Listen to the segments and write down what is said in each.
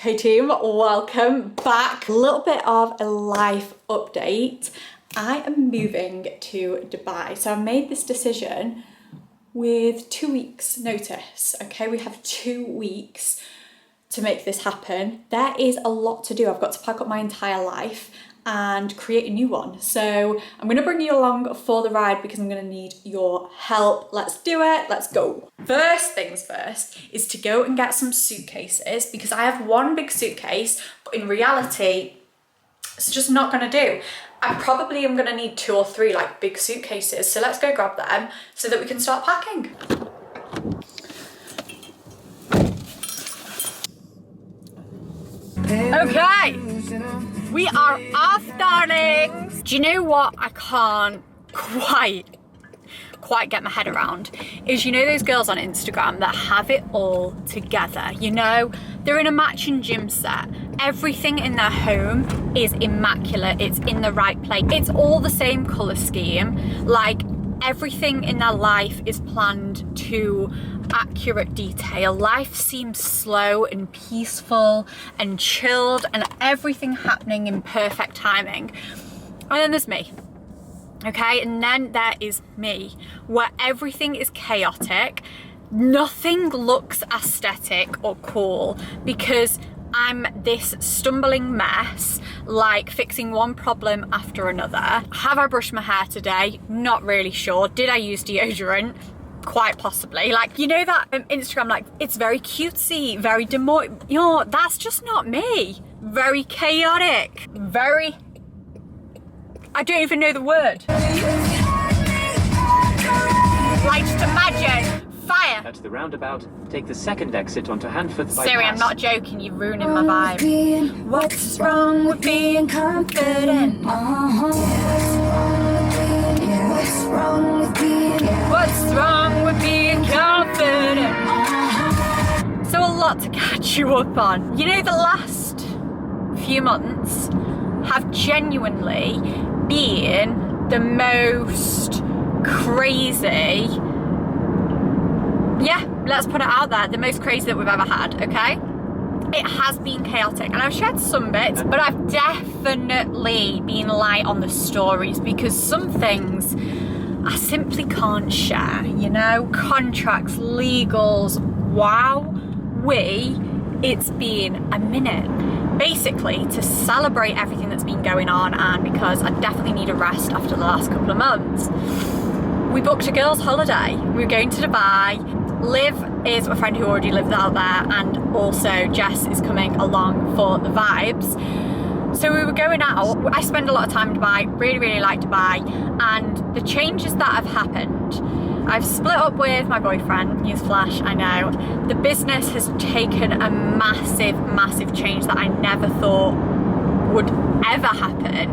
Hey team, welcome back. A little bit of a life update. I am moving to Dubai. So I made this decision with 2 weeks notice. Okay, we have 2 weeks to make this happen. There is a lot to do. I've got to pack up my entire life and create a new one. So I'm gonna bring you along for the ride because I'm gonna need your help. Let's do it, let's go. First things first is to go and get some suitcases because I have one big suitcase, but in reality, it's just not gonna do. I probably am gonna need 2 or 3 like big suitcases. So let's go grab them so that we can start packing. Okay, we are off, darlings. Do you know what I can't quite get my head around is, you know, those girls on Instagram that have it all together. You know, they're in a matching gym set. Everything in their home is immaculate. It's in the right place. It's all the same color scheme. Like, everything in their life is planned to accurate detail. Life seems slow and peaceful and chilled and everything happening in perfect timing. And then there's me. Okay, and then there is me, where everything is chaotic. Nothing looks aesthetic or cool because I'm this stumbling mess, like fixing one problem after another. Have I brushed my hair today? Not really sure. Did I use deodorant? Quite possibly. Like, you know that Instagram, like, it's very cutesy, very you know, that's just not me. Very chaotic, very, I don't even know the word. Like, just imagine fire. At the roundabout, take the second exit onto Handforth bypass. Siri, I'm not joking, you're ruining my vibe. What's wrong with being confident? What's wrong with being confident? So a lot to catch you up on. You know, the last few months have genuinely been the most crazy, yeah, let's put it out there, the most crazy that we've ever had, okay? It has been chaotic, and I've shared some bits, but I've definitely been light on the stories because some things I simply can't share, you know? Contracts, legals, wow, it's been a minute. Basically, to celebrate everything that's been going on, and because I definitely need a rest after the last couple of months, we booked a girls' holiday. We were going to Dubai. Liv is a friend who already lives out there, and also Jess is coming along for the vibes. So we were going out. I spend a lot of time in Dubai, really like Dubai, and the changes that have happened. I've split up with my boyfriend, newsflash, I know. The business has taken a massive change that I never thought would ever happen.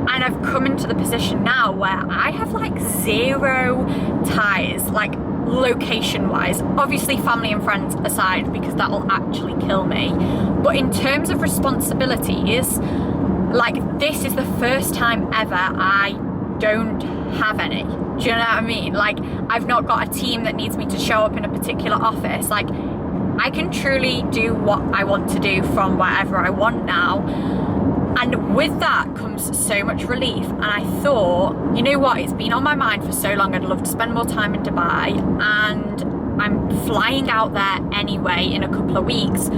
And I've come into the position now where I have like 0 ties, like location wise. Obviously family and friends aside, because that will actually kill me. But in terms of responsibilities, like, this is the first time ever I don't have any. Do you know what I mean? Like, I've not got a team that needs me to show up in a particular office. Like, I can truly do what I want to do from wherever I want now. And with that comes so much relief. And I thought, you know what, it's been on my mind for so long. I'd love to spend more time in Dubai, and I'm flying out there anyway in a couple of weeks.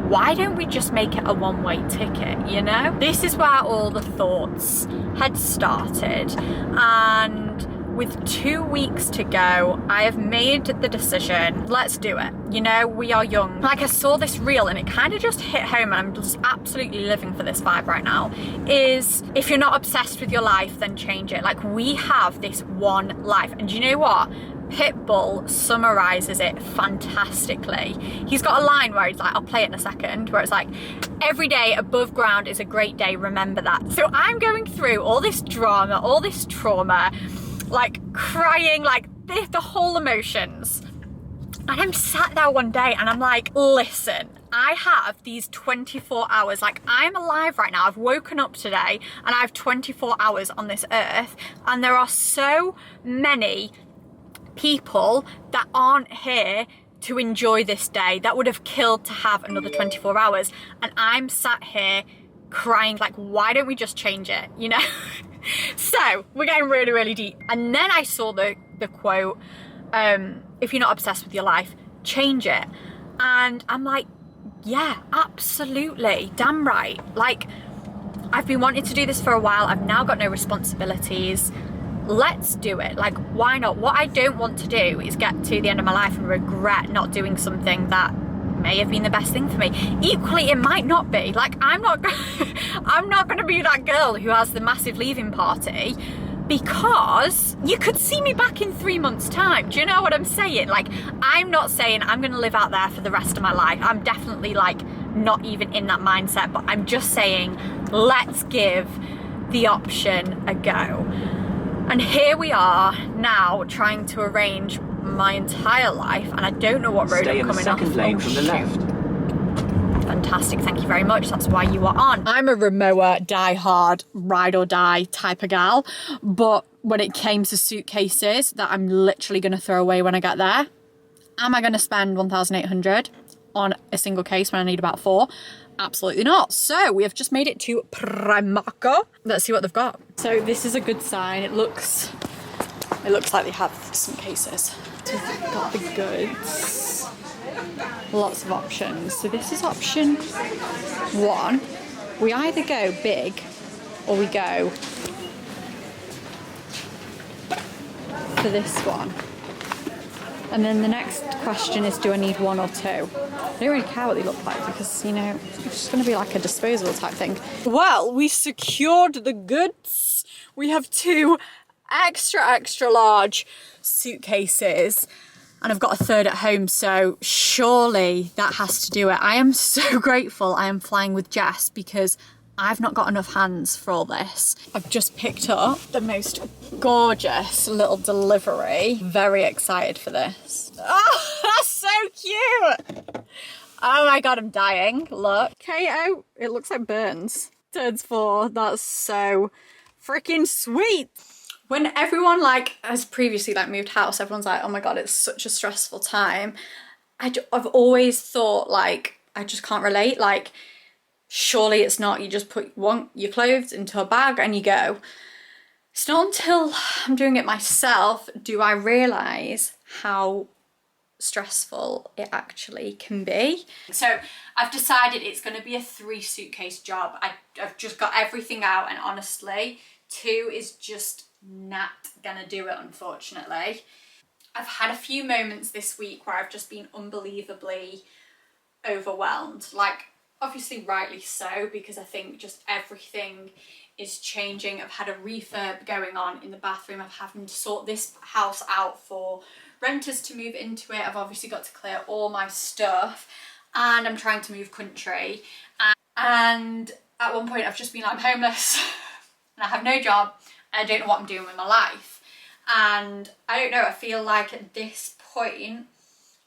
Why don't we just make it a one-way ticket, you know? This is where all the thoughts had started. And with 2 weeks to go, I have made the decision, let's do it. You know, we are young. Like, I saw this reel and it kind of just hit home, and I'm just absolutely living for this vibe right now, is if you're not obsessed with your life, then change it. Like, we have this one life. And you know what? Pitbull summarizes it fantastically. He's got a line where he's like, I'll play it in a second, where it's like, every day above ground is a great day, remember that. So I'm going through all this drama, all this trauma, like crying, like the whole emotions. And I'm sat there one day and I'm like, listen, I have these 24 hours, like I'm alive right now. I've woken up today and I have 24 hours on this earth, and there are so many people that aren't here to enjoy this day, that would have killed to have another 24 hours. And I'm sat here crying like, why don't we just change it, you know? So we're getting really, really deep. And then I saw the quote, if you're not obsessed with your life, change it. And I'm like, yeah, absolutely, damn right. Like, I've been wanting to do this for a while. I've now got no responsibilities. Let's do it. Like, why not? What I don't want to do is get to the end of my life and regret not doing something that may have been the best thing for me. Equally, it might not be. Like, I'm not going to be that girl who has the massive leaving party, because you could see me back in 3 months' time. Do you know what I'm saying? Like, I'm not saying I'm going to live out there for the rest of my life. I'm definitely like not even in that mindset, but I'm just saying, let's give the option a go. And here we are now trying to arrange my entire life, and I don't know what road I'm coming off. Stay in the second lane from the left. Fantastic, thank you very much. That's why you are on. I'm a Rimowa, die hard, ride or die type of gal, but when it came to suitcases that I'm literally going to throw away when I get there, am I going to spend 1,800 on a single case when I need about 4? Absolutely not. So we have just made it to Primark. Let's see what they've got. So this is a good sign. It looks like they have some cases. So they've got the goods. Lots of options. So this is option 1. We either go big or we go for this one. And then the next question is, do I need 1 or 2? I don't really care what they look like, because, you know, it's just going to be like a disposable type thing. Well, we secured the goods. We have 2 extra large suitcases, and I've got a 3rd at home, so surely that has to do it. I am so grateful I am flying with Jess, because I've not got enough hands for all this. I've just picked up the most gorgeous little delivery. Very excited for this. Oh, that's so cute. Oh my God, I'm dying. Look. KO. It looks like Burns. Turns 4. That's so freaking sweet. When everyone has previously moved house, everyone's like, oh my God, it's such a stressful time. I've always thought I just can't relate. Surely it's not, you just put your clothes into a bag and you go. It's not until I'm doing it myself do I realise how stressful it actually can be. So I've decided it's going to be a 3 suitcase job. I've just got everything out, and honestly, 2 is just not gonna do it, unfortunately. I've had a few moments this week where I've just been unbelievably overwhelmed. Obviously rightly so, because I think just everything is changing. I've had a refurb going on in the bathroom. I've having to sort this house out for renters to move into it. I've obviously got to clear all my stuff, and I'm trying to move country. And at one point I've just been like, I'm homeless and I have no job and I don't know what I'm doing with my life. And I don't know, I feel like at this point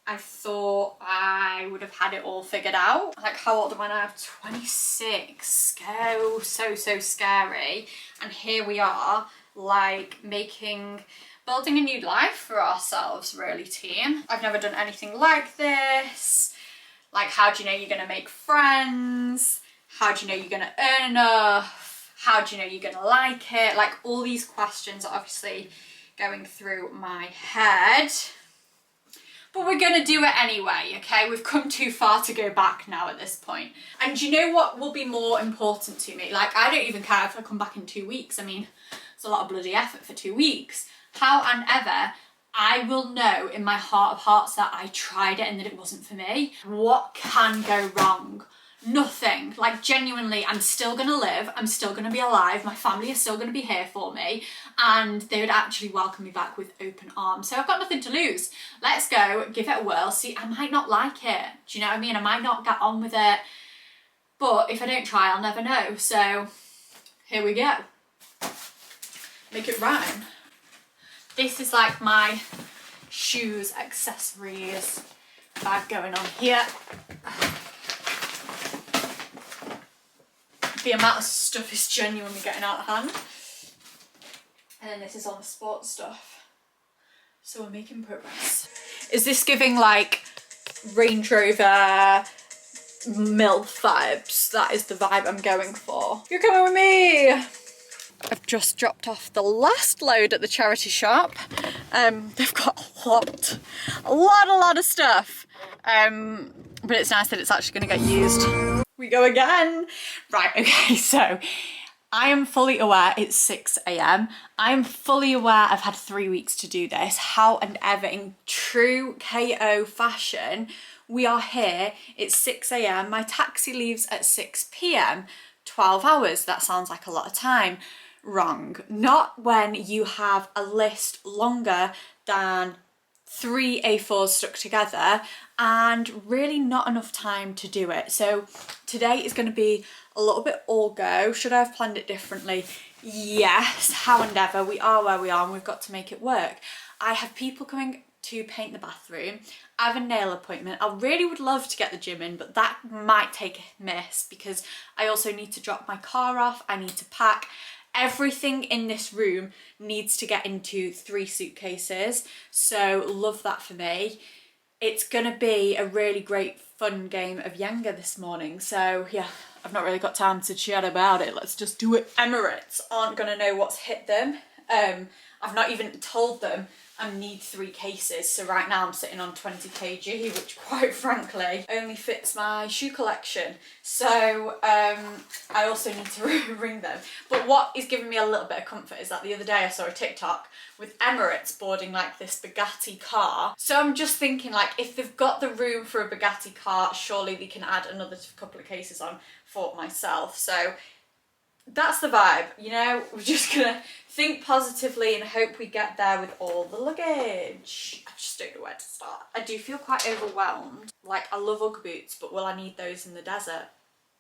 I thought I would have had it all figured out. How old am I now? 26. Oh, so scary. And here we are, building a new life for ourselves, really, team. I've never done anything like this. How do you know you're gonna make friends? How do you know you're gonna earn enough? How do you know you're gonna like it? All these questions are obviously going through my head. But we're gonna do it anyway, okay? We've come too far to go back now at this point. And do you know what will be more important to me? I don't even care if I come back in 2 weeks. I mean, it's a lot of bloody effort for 2 weeks. How and ever, I will know in my heart of hearts that I tried it and that it wasn't for me. What can go wrong? Nothing. Genuinely, I'm still gonna live, I'm still gonna be alive, my family is still gonna be here for me, and they would actually welcome me back with open arms. So I've got nothing to lose. Let's go, give it a whirl. See, I might not like it. Do you know what I mean? I might not get on with it, but if I don't try, I'll never know. So here we go. Make it rhyme. This is my shoes, accessories bag going on here. The amount of stuff is genuinely getting out of hand. And then this is all the sports stuff. So we're making progress. Is this giving Range Rover MILF vibes. That is the vibe I'm going for. You're coming with me. I've just dropped off the last load at the charity shop. They've got a lot of stuff. But it's nice that it's actually going to get used. We go again. Right, okay, so I am fully aware it's 6 AM. I'm fully aware I've had 3 weeks to do this. However, in true KO fashion, we are here, it's 6 AM. My taxi leaves at 6 PM, 12 hours. That sounds like a lot of time. Wrong. Not when you have a list longer than 3 A4s stuck together and really not enough time to do it. So today is going to be a little bit all go. Should I have planned it differently? Yes. However, we are where we are and we've got to make it work. I have people coming to paint the bathroom. I have a nail appointment. I really would love to get the gym in, but that might take a miss because I also need to drop my car off. I need to pack. Everything in this room needs to get into 3 suitcases. So love that for me. It's gonna be a really great fun game of Jenga this morning. So yeah, I've not really got time to chat about it. Let's just do it. Emirates aren't gonna know what's hit them. I've not even told them I need 3 cases. So right now I'm sitting on 20 kg, which quite frankly only fits my shoe collection. So I also need to ring them. But what is giving me a little bit of comfort is that the other day I saw a TikTok with Emirates boarding like this Bugatti car. So I'm just thinking, like, if they've got the room for a Bugatti car, surely they can add another couple of cases on for myself. So that's the vibe, you know. We're just gonna think positively and hope we get there with all the luggage. I just don't know where to start. I do feel quite overwhelmed. Like, I love Ugg boots, but will I need those in the desert?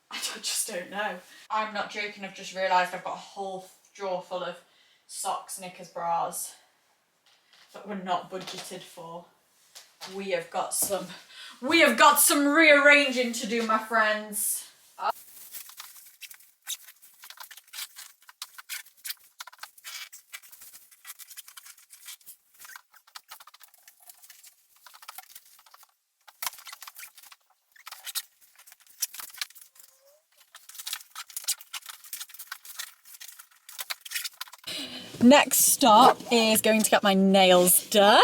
I just don't know. I'm not joking, I've just realised I've got a whole drawer full of socks, knickers, bras that were not budgeted for. We have got some rearranging to do, my friends. Next stop is going to get my nails done.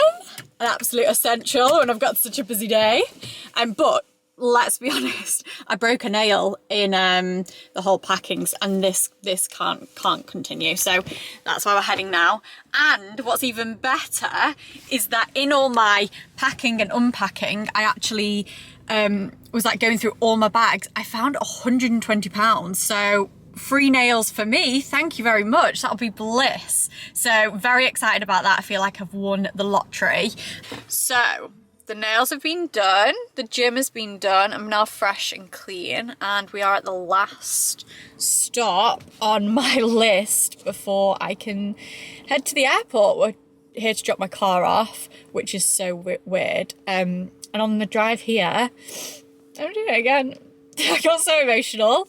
An absolute essential when I've got such a busy day. But let's be honest, I broke a nail in the whole packings, and this can't continue. So that's why we're heading now. And what's even better is that in all my packing and unpacking, I actually was like going through all my bags. I found £120. So free nails for me, thank you very much. That'll be bliss. So very excited about that. I feel like I've won the lottery. So the nails have been done, the gym has been done. I'm now fresh and clean, and we are at the last stop on my list before I can head to the airport. We're here to drop my car off, which is so weird. And on the drive here, I'm doing it again. I got so emotional.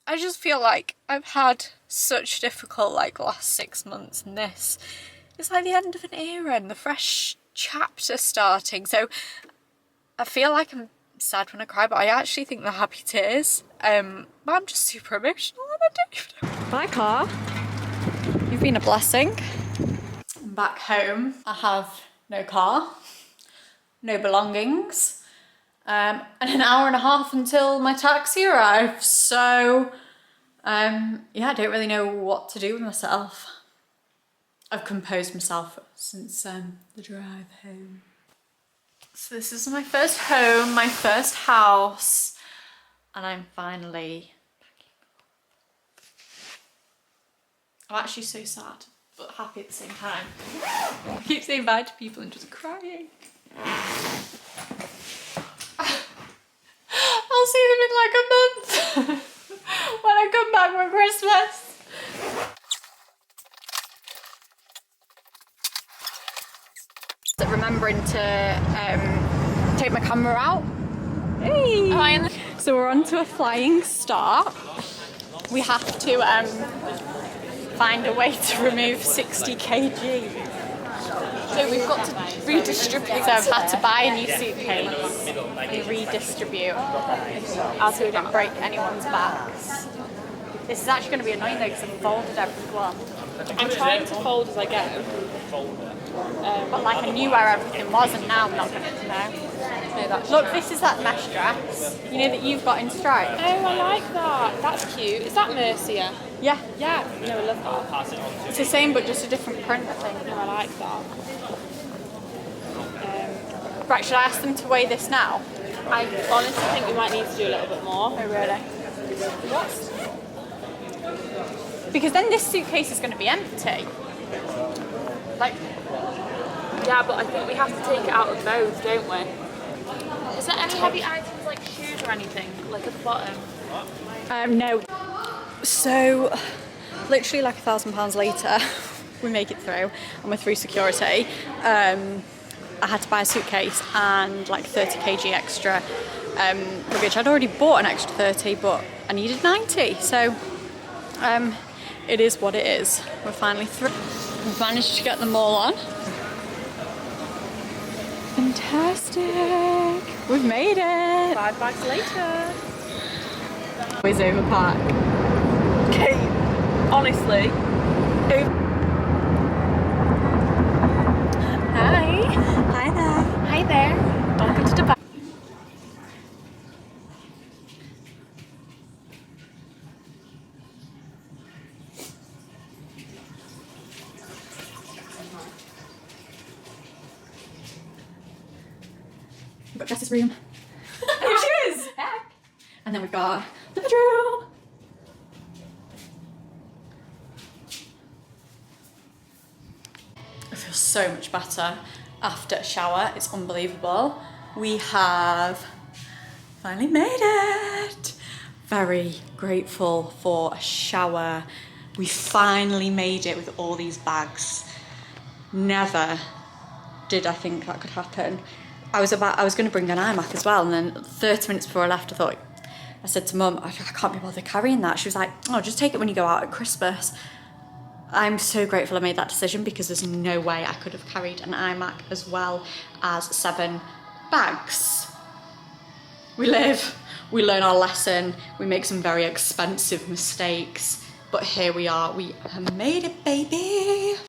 I just feel like I've had such a difficult last 6 months, and this is like the end of an era and the fresh chapter starting. So I feel like I'm sad when I cry, but I actually think they're happy tears. But I'm just super emotional and I don't even know. Bye, car. You've been a blessing. I'm back home. I have no car, no belongings. And an hour and a half until my taxi arrives. So, yeah, I don't really know what to do with myself. I've composed myself since the drive home. So this is my first home, my first house, and I'm finally packing. I'm actually so sad, but happy at the same time. I keep saying bye to people and just crying. I'll see them in like a month when I come back for Christmas. Remembering to take my camera out. Hey! So we're on to a flying start. We have to find a way to remove 60 kg. So we've got to redistribute. So I've had to buy a new suitcase and redistribute so we don't break anyone's backs. This is actually going to be annoying though because I've folded everyone. I'm trying to fold as I go. But like I knew where everything was and now I'm not going to know. No, that's Look, this is that mesh dress, you know, that you've got in stripes. Oh, I like that. That's cute. Is that Mercia? Yeah. Yeah. No, I love that. It's the same but just a different print, I think. No, I like that. Right, should I ask them to weigh this now? I honestly think we might need to do a little bit more. Oh, really? What? Because then this suitcase is going to be empty. Like, Yeah, but I think we have to take it out of both, don't we? Is there any heavy items like shoes or anything, like at the bottom? no. So, literally like £1,000 later, we make it through and we're through security. I had to buy a suitcase and like 30 kg extra luggage. I'd already bought an extra 30, but I needed 90. So, it is what it is. We're finally through. We've managed to get them all on. Fantastic! We've made it! 5 bags later. Always overpack. Okay, honestly. Hi! Hi there! Hi there. Welcome to Dubai. We've got Jess's room. Here she is! Heck. And then we've got the bedroom. I feel so much better after a shower. It's unbelievable. We have finally made it. Very grateful for a shower. We finally made it with all these bags. Never did I think that could happen. I was going to bring an iMac as well, and then 30 minutes before I left, I said to Mum, I can't be bothered carrying that. She was like, oh, just take it when you go out at Christmas. I'm so grateful I made that decision because there's no way I could have carried an iMac as well as 7 bags. We live, we learn our lesson, we make some very expensive mistakes, but here we are, we have made it, baby.